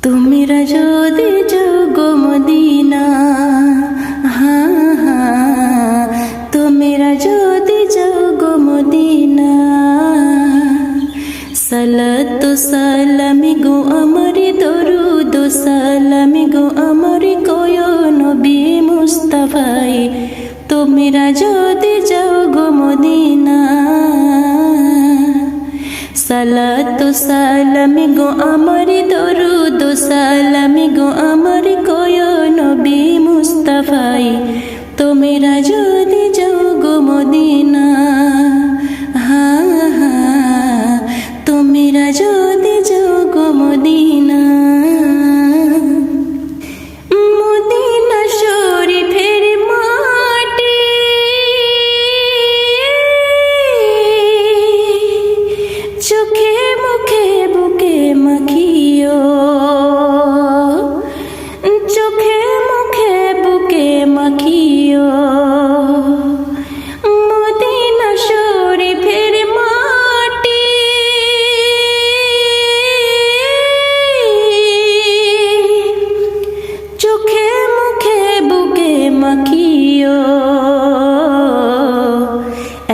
তোমরা যদি যাও গো মদিনা, তোমরা যদি যাও গো মদিনা, সালাতু সালামি গো আমার, দরুদ সালামি গো আমার, কয় নবী মুস্তাফায়ে। তোমরা যদি যাও গো মদিনা, সালাতু সালামি গো আমার, দরুদ সালামি গো আমার, কয় নবী মুস্তাফায়ে। তোমরা যদি যাও গো মদিনা, তোমরা যদি যাও গো মদিনা। মদিনা শরীফের মাটি চোখে মুখে বুকে মাখিও, চোখে মুখে বুকে মাখিও। মদিনা শরীফের মাটি চোখে মুখে বুকে মাখিও।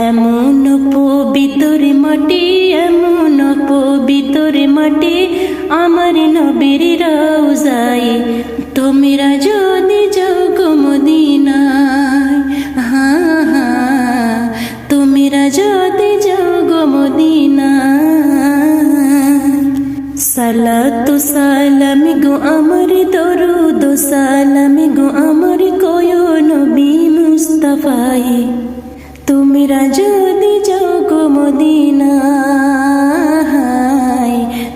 এমন পবিত্র মাটি, এমন পবিত্র মাটি আমার নবীর রওজায়ে। তোমরা যদি যাও গো মদিনায়, তোমরা যদি যাও গো মদিনায়। সালাতু সালামি গো আমার, দরুদ সালামি গো আমার, কয় নবী মুস্তাফায়ে। তোমরা যদি যাও গো মদিনায়,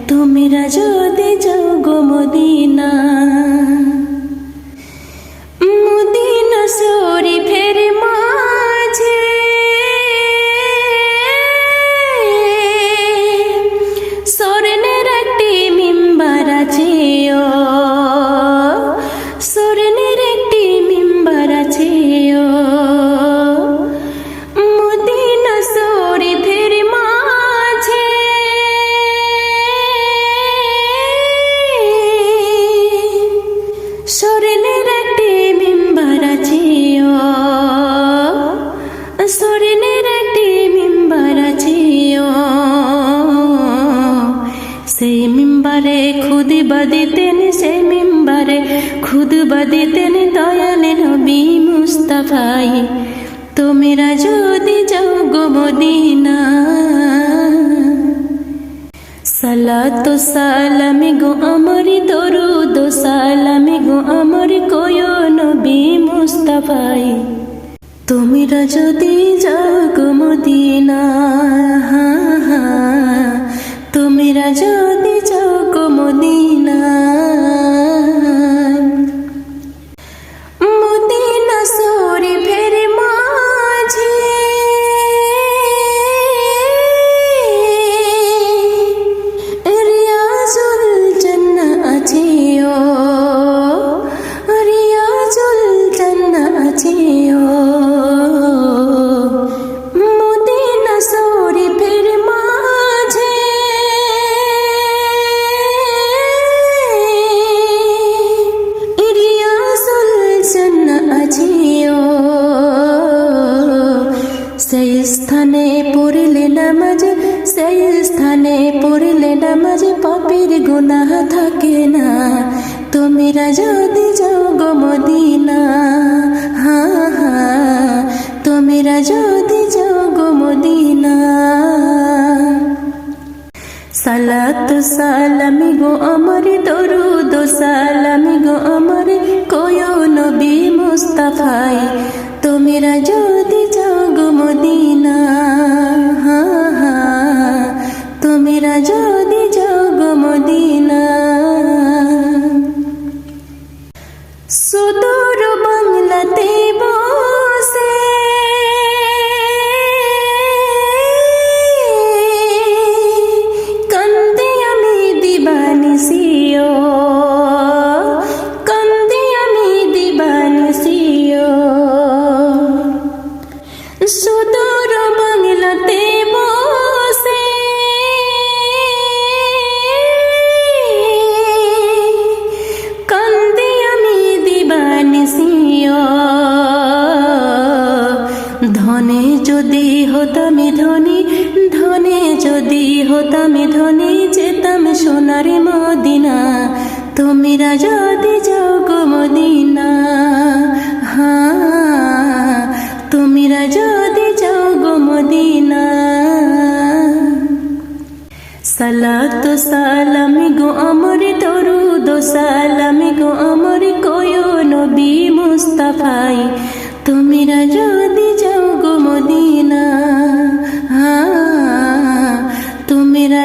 তোমরা যদি যাও গো মদিনা। মদিনা শরীফের মাঝে স্বর্ণের একটি মিম্বার আছে, স্বর্ণের একটি মিম্বার আছে। মদিনা শরীফের মাঝে স্বর্ণের একটি মিম্বার আছে, স্বর্ণের একটি মিম্বার আছে। সেই মিম্বারে খুদবা দিতেন, সেই মিম্বারে খুদবা দিতেন দয়াল নবী মুস্তাফায়ে। তোমরা যদি যাও গো মদিনা, সালাতু সালামি গো আমার, দরুদ সালামি গো আমার, কয় নবী মুস্তাফায়ে। তোমরা যদি যাও গো মদিনা, তোমরা যদি যাও গো মদিনা। মদিনা শরীফের মাঝে রিয়াজুল জান্নাহ আছে, রিয়াজুল জান্নাহ আছে। মদিনা শরীফের মাঝে রিয়াজুল জান্নাহ আছে। সেই স্থানে পড়লে নামাজ, সেই স্থানে পড়লে নামাজ, পাপের গুনাহ থাকে না। তোমরা যদি যাও গো মদিনা, তোমরা যদি যাও গো মদিনা। সালাতু সালামি গো আমার, দরুদ সালামি গো আমার, কয় নবী মুস্তাফায়ে। তোমরা যদি যাও গো মদিনা, তোমরা যদি যাও গো মদিনা। সুদূর বাংলাতে বসে কান্দে আমি দিবানিসিও, কান্দে আমি দিবানিসিও। হতাম ধনী যেতাম সোনার মদিনা তোমরা যদি যাও গো মদিনা হ্যাঁ তোমরা যদি যাও গো মদিনা সালাত সালাম গো আমার দরুদ সালাম গো আমার কোয়ো নবী মুস্তাফাই তোমরা যদি যাও গো মদিনা তোমরা